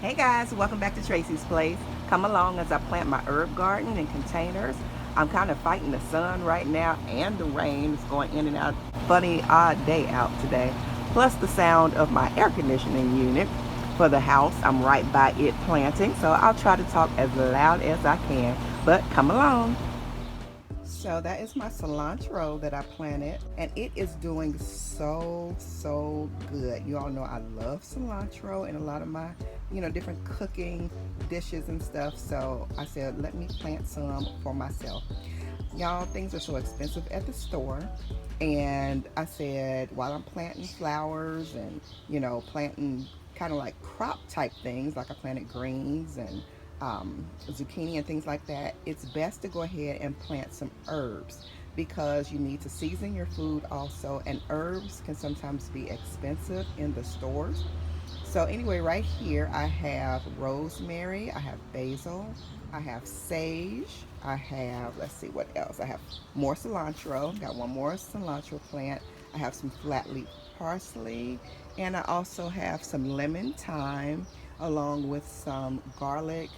Hey guys, welcome back to Tracie's Place. Come along as I plant my herb garden in containers. I'm kind of fighting the sun right now and the rain. It's going in and out. Funny, odd day out today. Plus the sound of my air conditioning unit for the house. I'm right by it planting, so I'll try to talk as loud as I can. But come along. So that is my cilantro that I planted, and it is doing so good. You all know I love cilantro in a lot of my, different cooking dishes and stuff. So I said, let me plant some for myself. Y'all, things are so expensive at the store. And I said, while I'm planting flowers and, planting kind of like crop type things, like I planted greens and zucchini and things like that, it's best to go ahead and plant some herbs because you need to season your food also, and herbs can sometimes be expensive in the stores. So anyway, right here I have rosemary, I have basil, I have sage, I have, let's see what else. I have more cilantro, got one more cilantro plant. I have some flat leaf parsley, and I also have some lemon thyme along with some garlic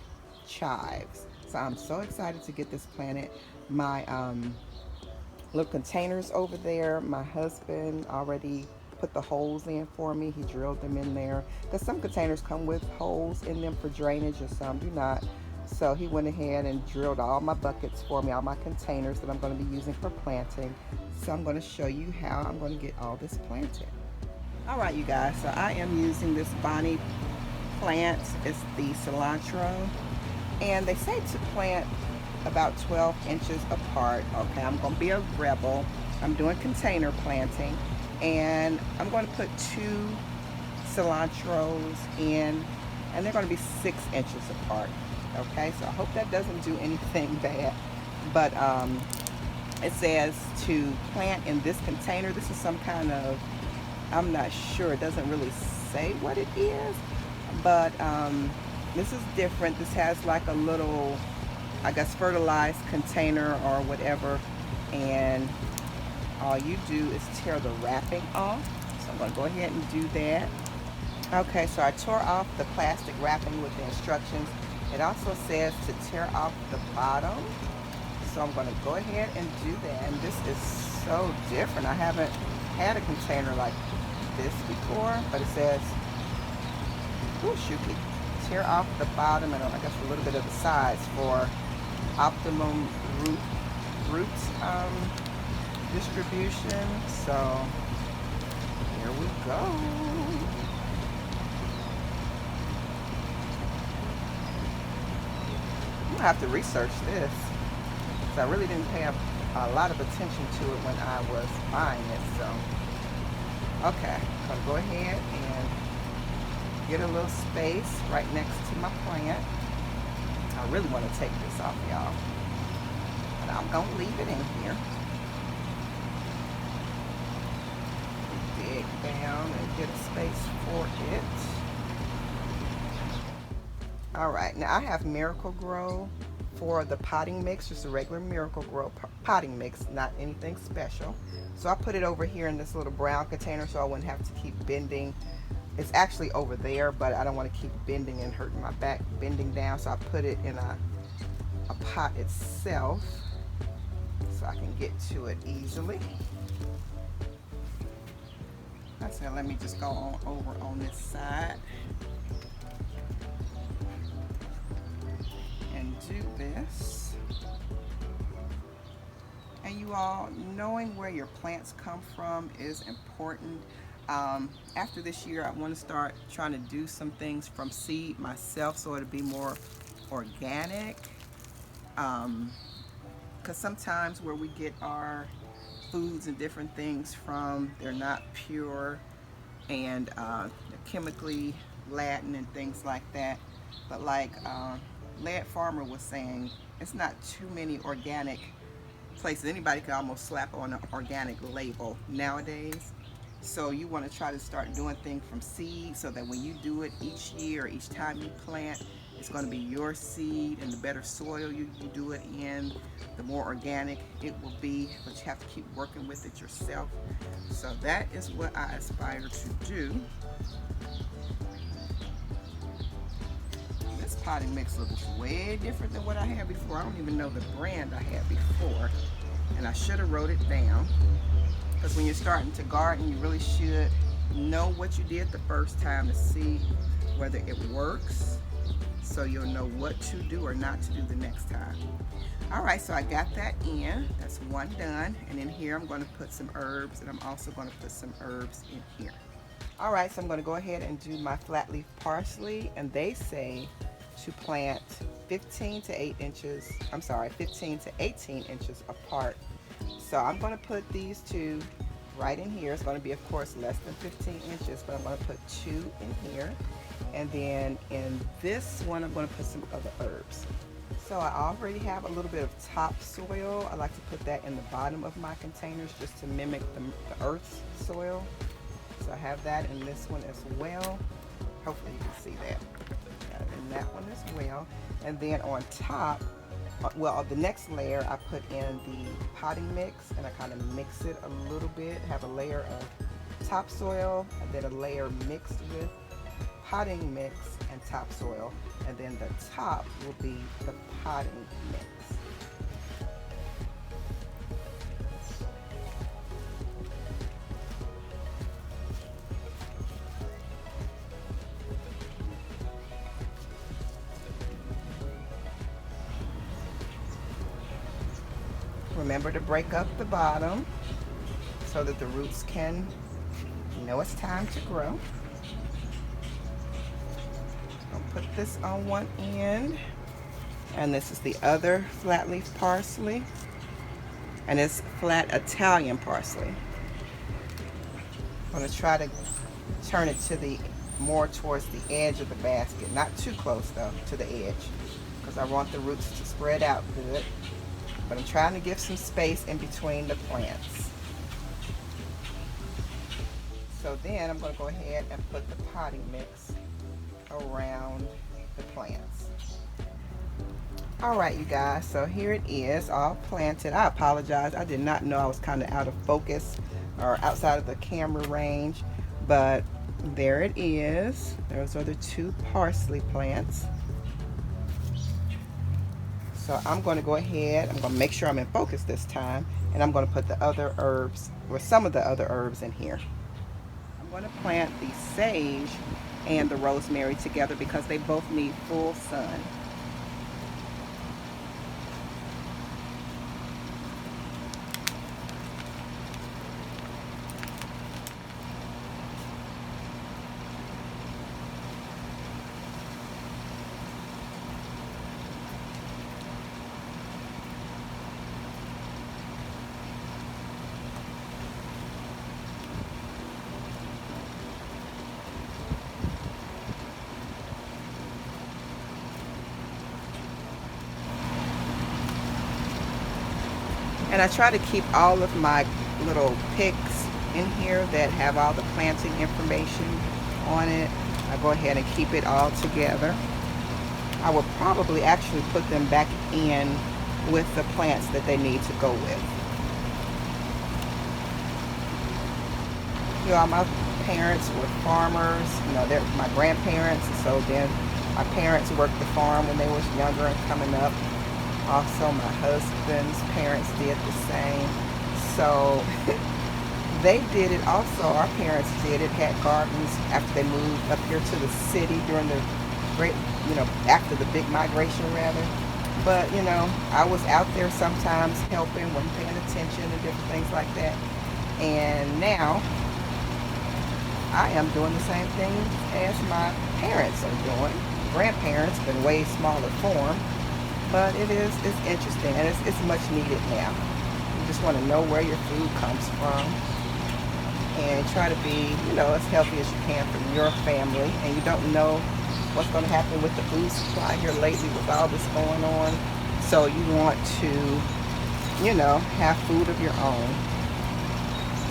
chives. So I'm so excited to get this planted. My little containers over there, my husband already put the holes in for me. He drilled them in there because some containers come with holes in them for drainage and some do not. So he went ahead and drilled all my buckets for me, all my containers that I'm going to be using for planting. So I'm going to show you how I'm going to get all this planted. All right, you guys, so I am using this Bonnie plant. It's the cilantro, and they say to plant about 12 inches apart. Okay, I'm going to be a rebel. I'm doing container planting, and I'm going to put two cilantros in, and they're going to be 6 inches apart. Okay, so I hope that doesn't do anything bad, but it says to plant in this container. This is some kind of, I'm not sure, it doesn't really say what it is, but this is different. This has like a little, I guess, fertilized container or whatever, and all you do is tear the wrapping off. So I'm going to go ahead and do that. Okay, so I tore off the plastic wrapping with the instructions. It also says to tear off the bottom, so I'm going to go ahead and do that. And this is so different. I haven't had a container like this before, but it says, oh shoot, tear off the bottom and I guess a little bit of the sides for optimum root distribution. So here we go. I'm gonna have to research this because I really didn't pay a lot of attention to it when I was buying it. So okay, I'm gonna go ahead and get a little space right next to my plant. I really want to take this off, y'all, but I'm going to leave it in here. Dig down and get a space for it. Alright, now I have Miracle Grow for the potting mix, just a regular Miracle Grow potting mix, not anything special. So I put it over here in this little brown container so I wouldn't have to keep bending. It's actually over there, but I don't want to keep bending and hurting my back bending down, so I put it in a pot itself so I can get to it easily. I said let me just go on over on this side and do this. And you all, knowing where your plants come from is important. After this year, I want to start trying to do some things from seed myself so it'll be more organic. Because sometimes where we get our foods and different things from, they're not pure, and they're chemically laden and things like that. But like Lead Farmer was saying, it's not too many organic places. Anybody can almost slap on an organic label nowadays. So you want to try to start doing things from seed so that when you do it each year, each time you plant, it's going to be your seed, and the better soil you do it in, the more organic it will be, but you have to keep working with it yourself. So that is what I aspire to do. potting mix looks way different than what I had before. I don't even know the brand I had before, and I should have wrote it down, because when you're starting to garden, you really should know what you did the first time to see whether it works, so you'll know what to do or not to do the next time. All right, so I got that in. That's one done. And in here, I'm going to put some herbs, and I'm also going to put some herbs in here. All right, so I'm going to go ahead and do my flat leaf parsley, and they say to plant 15 to 18 inches apart. So I'm going to put these two right in here. It's going to be, of course, less than 15 inches, but I'm going to put two in here. And then in this one, I'm going to put some other herbs. So I already have a little bit of topsoil. I like to put that in the bottom of my containers just to mimic the earth's soil. So I have that in this one as well. Hopefully you can see that. Got it in that one as well. And then on top, well, the next layer, I put in the potting mix, and I kind of mix it a little bit. Have a layer of topsoil, and then a layer mixed with potting mix and topsoil, and then the top will be the potting mix. Remember to break up the bottom so that the roots can know it's time to grow. I'll put this on one end, and this is the other flat leaf parsley, and it's flat Italian parsley. I'm going to try to turn it to the more towards the edge of the basket, not too close though to the edge, because I want the roots to spread out good. But I'm trying to give some space in between the plants. So then I'm going to go ahead and put the potting mix around the plants. All right, you guys, so here it is, all planted. I apologize, I did not know I was kind of out of focus or outside of the camera range, but there it is. Those are the two parsley plants. So I'm going to go ahead, I'm going to make sure I'm in focus this time, and I'm going to put the other herbs, or some of the other herbs in here. I'm going to plant the sage and the rosemary together because they both need full sun. And I try to keep all of my little picks in here that have all the planting information on it. I go ahead and keep it all together. I will probably actually put them back in with the plants that they need to go with. You know, my parents were farmers, you know, they're my grandparents, so then my parents worked the farm when they was younger and coming up. Also, my husband's parents did the same. So they did it also. Our parents did it, had gardens after they moved up here to the city during the great, you know, after the big migration rather. But, you know, I was out there sometimes helping, when paying attention and different things like that. And now I am doing the same thing as my parents are doing. Grandparents, but in way smaller form. But it's interesting, and it's much needed now. You just want to know where your food comes from and try to be, you know, as healthy as you can for your family. And you don't know what's going to happen with the food supply here lately with all this going on. So you want to, you know, have food of your own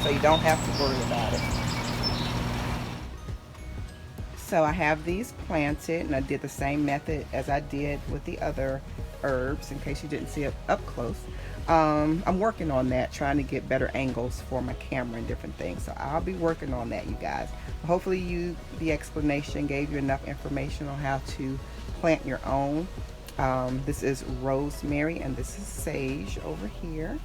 so you don't have to worry about it. So I have these planted, and I did the same method as I did with the other herbs in case you didn't see it up close. I'm working on that, trying to get better angles for my camera and different things. So I'll be working on that, you guys. Hopefully the explanation gave you enough information on how to plant your own. This is rosemary and this is sage over here.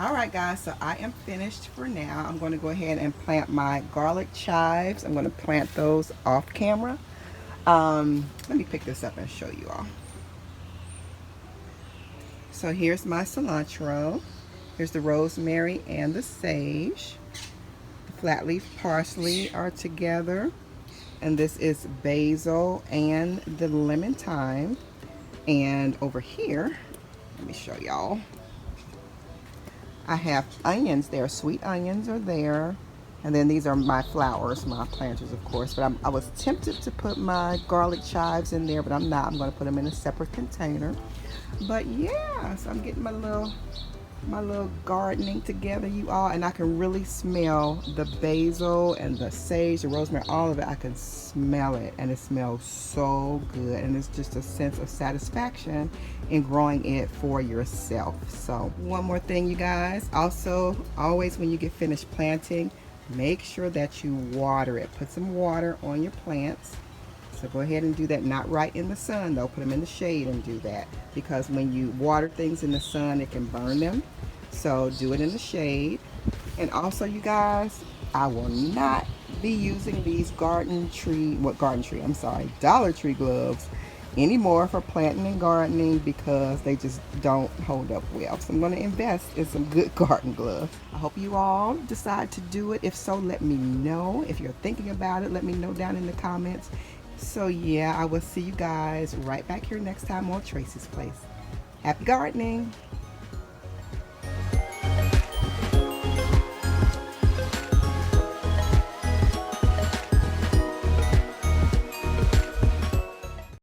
All right, guys, so I am finished for now. I'm going to go ahead and plant my garlic chives. I'm going to plant those off camera. Let me pick this up and show you all. So here's my cilantro. Here's the rosemary and the sage. The flat leaf parsley are together. And this is basil and the lemon thyme. And over here, let me show y'all. I have onions there, sweet onions are there. And then these are my flowers, my planters, of course. But I was tempted to put my garlic chives in there, but I'm not. I'm going to put them in a separate container. But yeah, so I'm getting my little gardening together, you all, and I can really smell the basil and the sage, the rosemary, all of it. I can smell it, and it smells so good, and it's just a sense of satisfaction in growing it for yourself. So one more thing, you guys, also always when you get finished planting, make sure that you water it. Put some water on your plants. So go ahead and do that, not right in the sun though, put them in the shade and do that, because when you water things in the sun it can burn them. So do it in the shade. And also, you guys, I will not be using these Dollar Tree gloves anymore for planting and gardening, because they just don't hold up well. So I'm going to invest in some good garden gloves. I hope you all decide to do it. If so, let me know. If you're thinking about it, let me know down in the comments. So yeah, I will see you guys right back here next time on Tracie's Place. Happy gardening!